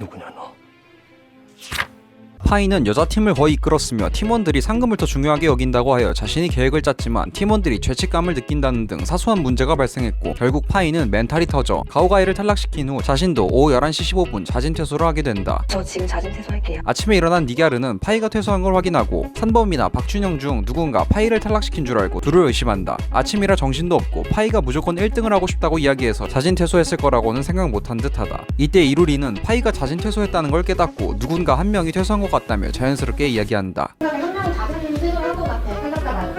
누구냐 너? 파이는 여자팀을 거의 이끌었으며 팀원들이 상금을 더 중요하게 여긴다고 하여 자신이 계획을 짰지만 팀원들이 죄책감을 느낀다는 등 사소한 문제가 발생했고 결국 파이는 멘탈이 터져 가오가이를 탈락시킨 후 자신도 오후 11시 15분 자진 퇴소를 하게 된다. 저 지금 자진 퇴소할게요. 아침에 일어난 니갸르는 파이가 퇴소한 걸 확인하고 산범이나 박준영 중 누군가 파이를 탈락시킨 줄 알고 둘을 의심한다. 아침이라 정신도 없고 파이가 무조건 1등을 하고 싶다고 이야기해서 자진 퇴소했을 거라고는 생각 못한 듯하다. 이때 이루리는 파이가 자진 퇴소했다는 걸 깨닫고 누군가 한 명이 퇴소한 것 같다며 자연스럽게 이야기한다.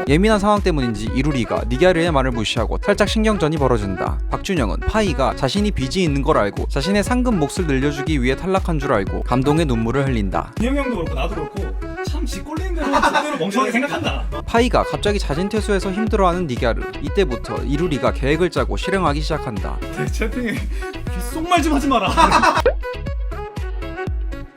예민한 상황 때문인지 이루리가 니갸르의 말을 무시하고 살짝 신경전이 벌어진다. 박준영은 파이가 자신이 빚이 있는 걸 알고 자신의 상금 몫을 늘려주기 위해 탈락한 줄 알고 감동의 눈물을 흘린다. 기영 형도 그렇고 나도 그렇고 참 지 꼴리는 대로 제대로 멍청하게 생각한다. 파이가 갑자기 자진 퇴소해서 힘들어하는 니갸르. 이때부터 이루리가 계획을 짜고 실행하기 시작한다. 채팅에 귓속말 좀 하지 마라.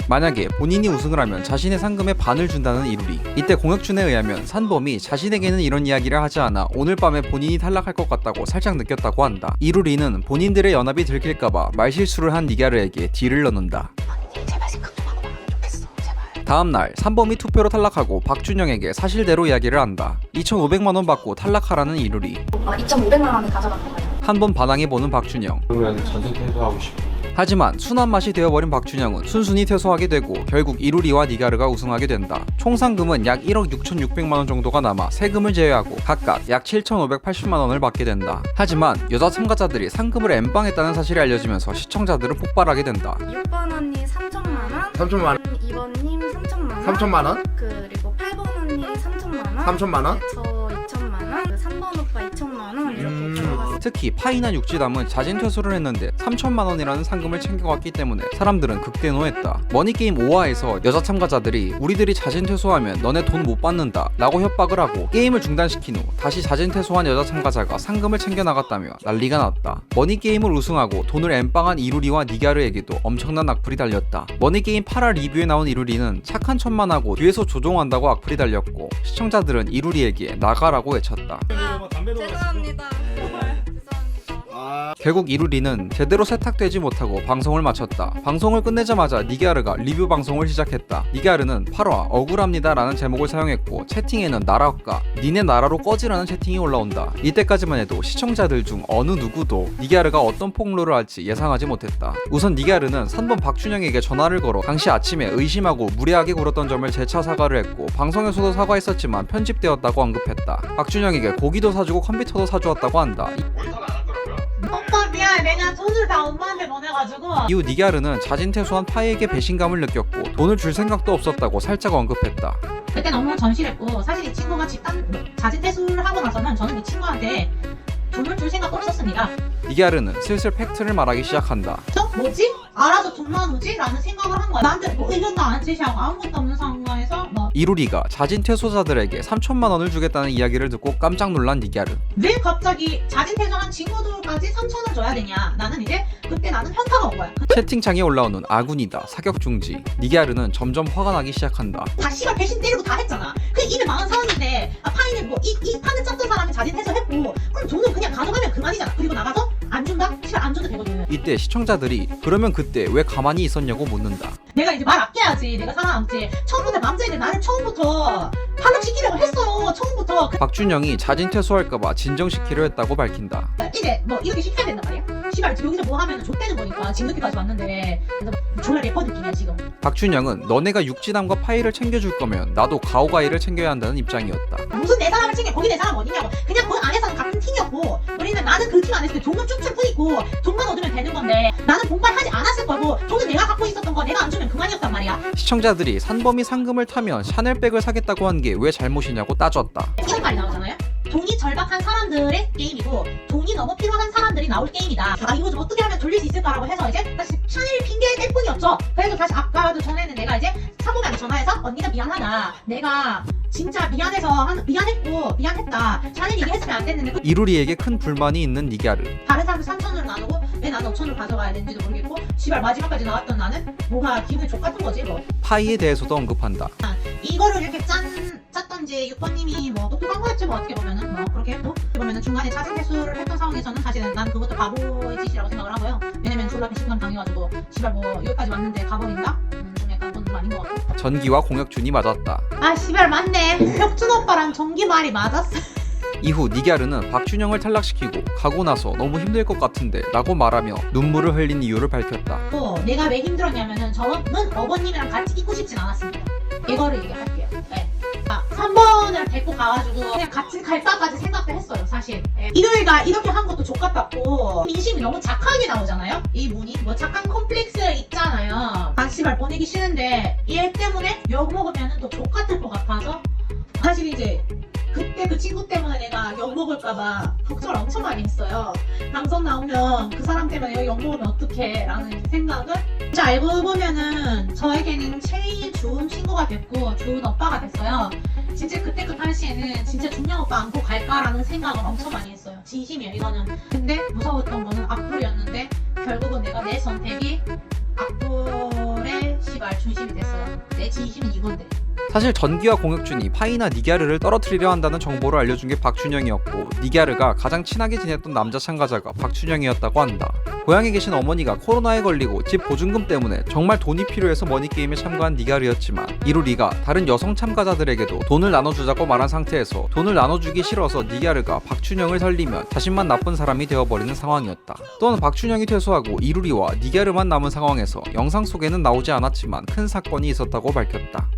만약에 본인이 우승을 하면 자신의 상금의 반을 준다는 이루리. 이때 공혁준에 의하면 산범이 자신에게는 이런 이야기를 하지 않아 오늘 밤에 본인이 탈락할 것 같다고 살짝 느꼈다고 한다. 이루리는 본인들의 연합이 들킬까봐 말실수를 한 니갸르에게 딜을 넣는다. 언니 제발 생각 좀 하고 말하면 좋겠어. 제발. 다음날 산범이 투표로 탈락하고 박준영에게 사실대로 이야기를 한다. 2,500만원 받고 탈락하라는 이루리. 2,500만 원을 가져가는 거예요. 한 번 반항해보는 박준영. 그러면 전생 퇴소하고 싶어. 하지만 순한 맛이 되어버린 박준영은 순순히 퇴소하게 되고 결국 이루리와 니가르가 우승하게 된다. 총 상금은 약 1억 6,600만원 정도가 남아 세금을 제외하고 각각 약 7,580만원을 받게 된다. 하지만 여자 참가자들이 상금을 엠빵했다는 사실이 알려지면서 시청자들은 폭발하게 된다. 6번 언니 3천만원, 3천만 2번님 3천만원, 3천만원? 그리고 8번 언니 3천만원, 3천만원? 저 2천만원, 3번 오빠 2천만원 이렇게 들어갔어요. 특히 파이나 육지담은 자진 퇴소를 했는데 3천만원이라는 상금을 챙겨갔기 때문에 사람들은 극대노했다. 머니게임 5화에서 여자 참가자들이 우리들이 자진 퇴소하면 너네 돈 못 받는다 라고 협박을 하고 게임을 중단시킨 후 다시 자진 퇴소한 여자 참가자가 상금을 챙겨나갔다며 난리가 났다. 머니게임을 우승하고 돈을 엠빵한 이루리와 니갸르에게도 엄청난 악플이 달렸다. 머니게임 8화 리뷰에 나온 이루리는 착한 척만 하고 뒤에서 조종한다고 악플이 달렸고 시청자들은 이루리에게 나가라고 외쳤다. 죄송합니다. 정말 죄송합니다. 결국 이루리는 제대로 세탁되지 못하고 방송을 마쳤다. 방송을 끝내자마자 니갸르가 리뷰 방송을 시작했다. 니갸르는 8화 억울합니다 라는 제목을 사용했고 채팅에는 나라가 니네 나라로 꺼지라는 채팅이 올라온다. 이때까지만 해도 시청자들 중 어느 누구도 니갸르가 어떤 폭로를 할지 예상하지 못했다. 우선 니갸르는 3번 박준영에게 전화를 걸어 당시 아침에 의심하고 무례하게 굴었던 점을 재차 사과를 했고 방송에서도 사과했었지만 편집되었다고 언급했다. 박준영에게 고기도 사주고 컴퓨터도 사주었다고 한다. 오빠 미안해, 내가 돈을 다 엄마한테 보내가지고. 이후 니갸르는 자진 퇴소한 파이에게 배신감을 느꼈고 돈을 줄 생각도 없었다고 살짝 언급했다. 그때 너무 전실했고 사실 이 친구가 자진 퇴소를 하고 나서는 저는 이 친구한테 돈을 줄 생각 없었습니다. 니갸르는 슬슬 팩트를 말하기 시작한다. 뭐지? 알아서 돈 나누지? 라는 생각을 한 거야. 나한테 뭐 의견도 안 제시하고 아무것도 없는 상황에서 이루리가 자진 퇴소자들에게 3천만 원을 주겠다는 이야기를 듣고 깜짝 놀란 니갸르. 왜 갑자기 자진 퇴소한 친구들까지 3천을 줘야 되냐? 나는 이제 그때 나는 현타가 온 거야. 채팅창에 올라오는 아군이다, 사격 중지. 니갸르는 점점 화가 나기 시작한다. 다 씨발 배신 때리고 다 했잖아. 그 이미 망한 상황인데 파이는 뭐 이 판을 짰던 사람이 자진 퇴소했고 그럼 돈은 그냥 가져가면 그만이잖아. 그리고 나가서 안 준다? 씨발 안 줘도 되거든. 이때 시청자들이 그러면 그때 왜 가만히 있었냐고 묻는다. 내가 이제 말 아껴야지. 내가 살아남지. 처음부터 남자애들 나를 처음부터 탈락시키려고 했어요. 처음부터. 박준영이 자진 퇴소할까봐 진정시키려 했다고 밝힌다. 이제 뭐 이렇게 시켜야 된단 말이야. 씨발 여기서 뭐 하면 좆되는 거니까 지금까지 왔는데 그래서 졸라 래퍼 느낌이야 지금. 박준영은 너네가 육지담과 파이를 챙겨줄 거면 나도 가오가이를 챙겨야 한다는 입장이었다. 무슨 내 사람을 챙겨. 거기 내 사람 어디냐고. 그냥 그 안에서는 같은 팀이었고 우리는 나는 그 팀 안에서 돈을 쭉쭉 뿌리고 돈만 얻으면 되는 건데 나는 본발하지 않았을 거고 돈은 내가 갖고 있었던 거 내가 안 주면 그만이었단 말이야. 시청자들이 산범이 상금을 타면 샤넬백을 사겠다고 한 게 왜 잘못이냐고 따졌다. 이런 말이 나오잖아요. 돈이 절박한 사람들의 게임이고 돈이 너무 필요한 사람들이 나올 게임이다. 이거 좀 어떻게 하면 돌릴 수 있을까라고 해서 이제 다시 샤넬 핑계 뗄 뿐이었죠. 그래서 다시 아까도 전에는 내가 이제 사모님한테 전화해서 언니가 미안하다. 내가 진짜 미안해서 미안했다. 샤넬 얘기 했으면 안 됐는데 이루리에게 큰 불만이 있는 니갸르. 다른 사람들 3천으로 나누고 왜 나는 5천으로 가져가야 되는지도 모르겠고 시발 마지막까지 나왔던 나는 뭐가 기분이 족같은 거지 뭐. 파이에 대해서도 언급한다. 이거를 이렇게 짰던지 6번님이 뭐 똑똑한 거였지 뭐 어떻게 보면은 뭐 그렇게 했고 어떻게 보면은 중간에 자진 퇴수를 했던 상황에서는 사실은 난 그것도 바보의 짓이라고 생각을 하고요. 왜냐면 졸라 배신감 당해가지고 씨발 뭐 여기까지 왔는데 가버린다? 좀 약간 그건 좀 아닌 것 같고. 전기와 공혁준이 맞았다. 아 씨발 맞네. 혁준 오빠랑 전기 말이 맞았어. 이후 니갸르는 박준영을 탈락시키고 가고 나서 너무 힘들 것 같은데 라고 말하며 눈물을 흘린 이유를 밝혔다. 또 내가 왜 힘들었냐면은 저는 어버님이랑 같이 있고 싶진 않았습니다. 이거를 얘기할게요. 네. 3번을 데리고 가가지고 그냥 같이 갈까까지 생각도 했어요 사실. 네. 이도희가 이렇게 한 것도 족같았고 민심이 너무 착하게 나오잖아요. 이 분이 뭐 착한 콤플렉스 있잖아요. 아 씨발 보내기 싫은데 얘 때문에 욕 먹으면 또 족같을 것 같아서 사실 이제 그때 그 친구 때문에 내가 욕먹을까봐 걱정을 엄청 많이 했어요. 방송 나오면 그 사람 때문에 여기 욕먹으면 어떡해 라는 생각을 진짜 알고 보면은 저에게는 제일 좋은 친구가 됐고 좋은 오빠가 됐어요. 진짜 그때 그 당시에는 진짜 중량 오빠 안고 갈까라는 생각을 엄청 많이 했어요. 진심이에요 이거는. 근데 무서웠던 거는 악플이었는데 결국은 내가 내 선택이 악플의 시발 중심이 됐어요. 내 진심은 이건데. 사실 전기와 공혁준이 파이나 니갸르를 떨어뜨리려 한다는 정보를 알려준 게 박준영이었고 니갸르가 가장 친하게 지냈던 남자 참가자가 박준영이었다고 한다. 고향에 계신 어머니가 코로나에 걸리고 집 보증금 때문에 정말 돈이 필요해서 머니게임에 참가한 니갸르였지만 이루리가 다른 여성 참가자들에게도 돈을 나눠주자고 말한 상태에서 돈을 나눠주기 싫어서 니갸르가 박준영을 살리면 자신만 나쁜 사람이 되어버리는 상황이었다. 또한 박준영이 퇴소하고 이루리와 니갸르만 남은 상황에서 영상 속에는 나오지 않았지만 큰 사건이 있었다고 밝혔다.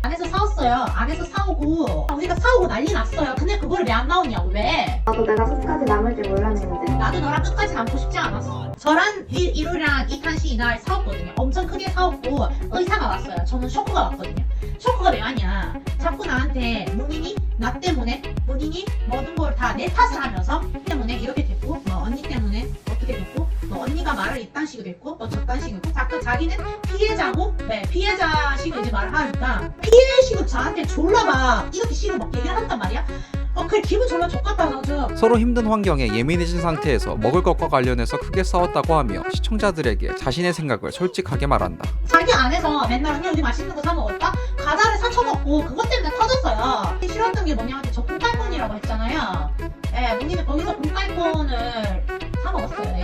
안에서 싸웠어요. 안에서 싸우고 우리가 싸우고 난리 났어요. 근데 그걸 왜 안 나오냐고. 왜? 나도 내가 끝까지 남을 줄 몰랐는데. 나도 너랑 끝까지 남고 싶지 않았어. 저랑 이루랑 이탄씨 이날 싸웠거든요. 엄청 크게 싸웠고 의사가 왔어요. 저는 쇼크가 왔거든요. 쇼크가 왜 왔냐. 자꾸 나한테 본인이 나 때문에 본인이 모든 걸 다 내 탓을 하면서 때문에 이렇게 됐고 뭐 언니 때문에 어떻게 됐고 뭐 언니가 말을 이딴 식으로 했고 뭐 저딴 식으로 했고 자꾸 자기는 피해자고 네 피해자식으로 이제 말을 하니까 피해식으로 저한테 졸라봐 이렇게 식으로 막 얘기를 한단 말이야. 그래 기분 졸라 족같다 너죠. 서로 힘든 환경에 예민해진 상태에서 먹을 것과 관련해서 크게 싸웠다고 하며 시청자들에게 자신의 생각을 솔직하게 말한다. 자기 안에서 맨날 언니 우리 맛있는 거 사 먹을까? 과자를 사쳐먹고 그것 때문에 터졌어요. 싫었던 게 뭐냐면 저 공깔폰이라고 했잖아요. 예, 언니는 거기서 공깔폰을 사 먹었어요.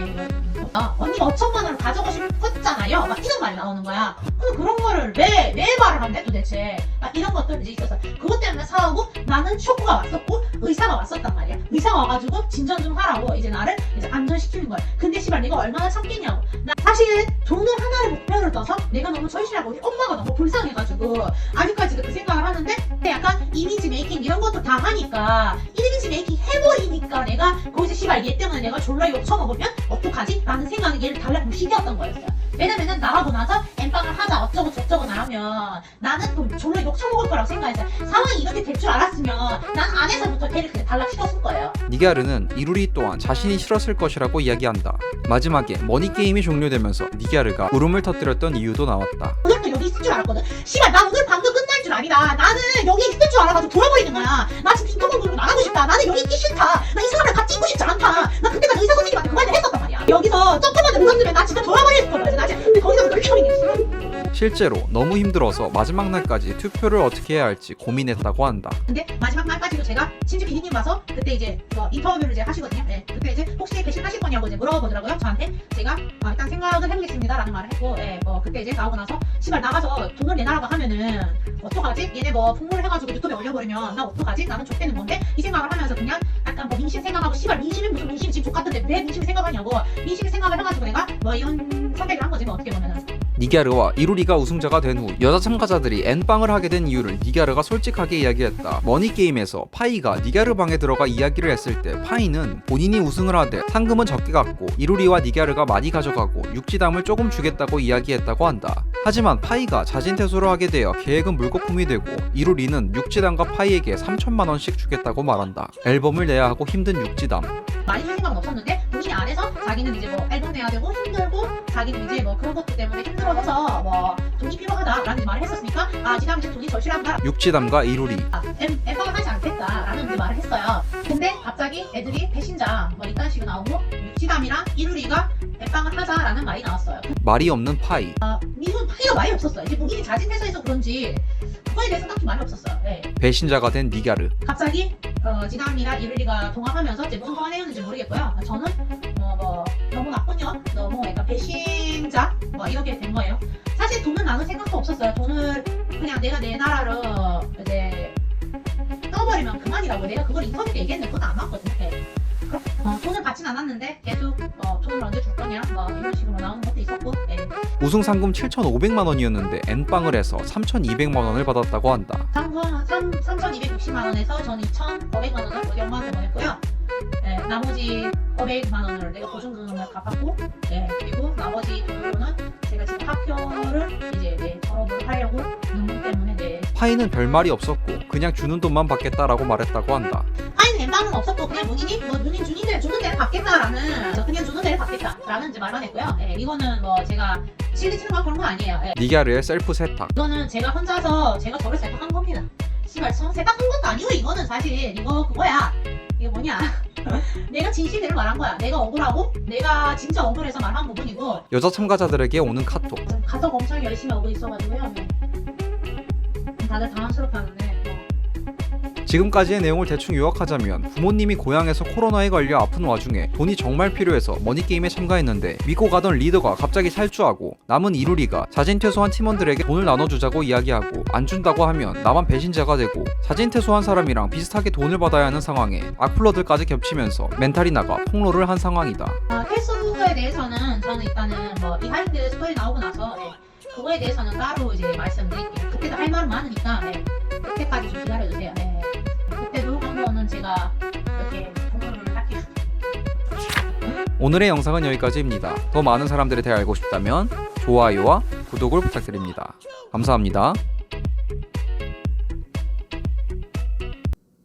언니가 5천만 원을 가져가고 싶었잖아요. 막 이런 말이 나오는 거야. 근데 그런 거를 왜 말을 한대 도대체? 막 이런 것들 이제 있어서 그것 때문에 사오고 나는 쇼크가 왔었고 의사가 왔었단 말이야. 의사가 와가지고 진전 좀 하라고 이제 나를 이제 안전시키는 거야. 근데 씨발 내가 얼마나 참겠냐고. 나 사실 돈을 하나를 목표를 떠서 내가 너무 절실하고 우리 엄마가 너무 불쌍해가지고 아직까지도 그 생각을 하는데 약간 이미지 메이킹 이런 것도 다 하니까 이미지 메이킹 해버리니까 내가 거기서 씨발 얘 때문에 내가 졸라 욕 처먹으면 어떡하지? 라는 생각이 얘를 달라붙이기였던 거였어요. 왜냐면은 나가고 나서 엠빵을 하자 어쩌고 저쩌고 나오면 나는 또 졸라 욕 처먹을 거라고 생각했어요. 상황이 이렇게 될 줄 알았으면 난 안에서부터 걔를 그냥 달라치웠을 거예요. 니갸르는 이루리 또한 자신이 싫었을 것이라고 이야기한다. 마지막에 머니게임이 종료되면서 니갸르가 울음을 터뜨렸던 이유도 나왔다. 오늘도 여기 있을 줄 알았거든. 씨발 나 오늘 방금 끝날 줄 아니다. 나는 여기 있을 줄 알아가지고 돌아버리는 거야. 나 지금 인터뷰로 나가고 싶다. 나는 여기 있기 싫다. 나 이 사람을 같이 있고 싶지 않다. 나 그때까지 의사 선생님한테 그 말을 했었단 말이야. 여기서 조금만 웃었으면 나 진짜 돌아버릴 거야. 나 진짜 근데 거기서부터 혈이겠어. 실제로 너무 힘들어서 마지막 날까지 투표를 어떻게 해야 할지 고민했다고 한다. 근데 마지막 날까지도 제가 심지어 PD님 와서 그때 이제 뭐 인터뷰를 이제 하시거든요. 네. 그때 이제 혹시 배신하실 거냐고 이제 물어보더라고요. 저한테 제가 일단 생각을 해보겠습니다 라는 말을 했고 뭐 그때 이제 나오고 나서 시발 나가서 돈을 내놔라고 하면은 어떡하지? 얘네 뭐 풍물을 해가지고 유튜브에 올려버리면 나 어떡하지? 나는 족되는 건데 이 생각을 하면서 그냥 약간 뭐 민심 생각하고 시발 민심이 무슨 민심 지금 족같은데 왜 민심 생각하냐고 민심 생각을 해가지고 내가 뭐 이런 선택을 한 거지 뭐 어떻게 보면은. 니갸르와 이루리가 우승자가 된 후 여자 참가자들이 N빵을 하게 된 이유를 니갸르가 솔직하게 이야기했다. 머니게임에서 파이가 니갸르 방에 들어가 이야기를 했을 때 파이는 본인이 우승을 하되 상금은 적게 갖고 이루리와 니갸르가 많이 가져가고 육지담을 조금 주겠다고 이야기했다고 한다. 하지만 파이가 자진퇴소를 하게 되어 계획은 물거품이 되고 이루리는 육지담과 파이에게 3천만 원씩 주겠다고 말한다. 앨범을 내야 하고 힘든 육지담. 많이 할 생각은 없었는데 본인이 안에서 자기는 이제 뭐 앨범 내야 되고 힘들고 자기는 이제 뭐 그런 것들 때문에 힘들어해서 뭐 돈이 필요하다라는 말을 했었으니까 지담 이제 돈이 절실하다. 육지담과 이루리. 엠빵을 하지 않겠다라는 그 말을 했어요. 근데 갑자기 애들이 배신자 뭐 이딴 식으로 나오고 육지담이랑 이루리가 엠빵을 하자라는 말이 나왔어요. 말이 없는 파이. 미군 파이가 말이 없었어요. 이제 본인이 자진해서 해서 그런지 그거에 대해서 딱히 말이 없었어요. 네. 배신자가 된 니갸르. 갑자기 지담이랑 이룰리가 통화하면서 이제 무슨 통화를 했는지 모르겠고요. 저는 뭐 너무 나쁜 년, 너무 약간 배신자 뭐 이렇게 된 거예요. 사실 돈을 나눌 생각도 없었어요. 돈을 그냥 내가 내 나라를 이제 떠버리면 그만이라고 내가 그걸 인터뷰에 얘기했는데 그건 안 맞거든요. 네. 돈을 받진 않았는데 계속 돈을 언제 줄 거냐 뭐 이런 식으로 나오는 것도 있었고. 네. 우승 상금 7,500만 원이었는데 N빵을 해서 3,200만 원을 받았다고 한다. 3,260만 원에서 저는 2,500만 원을 우리 엄마한테 보냈고요. 네, 나머지 500만 원을 내가 보증금을 갚았고, 네, 그리고 나머지 돈으로는 제가 지금 학교를 이제 졸업을 하려고 있는 때문에 파이는 별말이 없었고 그냥 주는 돈만 받겠다라고 말했다고 한다. 파이는 엠빵은 없었고 그냥 문인이 문인 주는 대로 받겠다라는 그냥 주는 대로 받겠다라는 이제 말만 했고요. 네, 이거는 뭐 제가 실리치는 거 그런 거 아니에요. 네. 니갸르의 셀프 세탁. 이거는 제가 혼자서 제가 저를 세탁한 겁니다. 씨발 세탁한 것도 아니고 이거는 사실 이거 그거야. 이게 뭐냐? 내가 진실대로 말한 거야. 내가 억울하고 내가 진짜 억울해서 말한 부분이고. 여자 참가자들에게 오는 카톡. 가서 엄청 열심히 하고 있어가지고요. 네. 다들 당황스럽다는데. 지금까지의 내용을 대충 요약하자면 부모님이 고향에서 코로나에 걸려 아픈 와중에 돈이 정말 필요해서 머니게임에 참가했는데 믿고 가던 리더가 갑자기 살주하고 남은 이루리가 자진 퇴소한 팀원들에게 돈을 나눠주자고 이야기하고 안 준다고 하면 나만 배신자가 되고 자진 퇴소한 사람이랑 비슷하게 돈을 받아야 하는 상황에 악플러들까지 겹치면서 멘탈이 나가 폭로를 한 상황이다. 퇴소에 대해서는 저는 일단은 뭐 비하인드 스토리 나오고 나서 그거에 대해서는 따로 이제 말씀드릴게요. 그때도 할 말은 많으니까 그때까지 좀 기다려주세요. 그때도 한 번은 제가 이렇게 공부를 할게요. 오늘의 영상은 여기까지입니다. 더 많은 사람들에 대해 알고 싶다면 좋아요와 구독을 부탁드립니다. 감사합니다.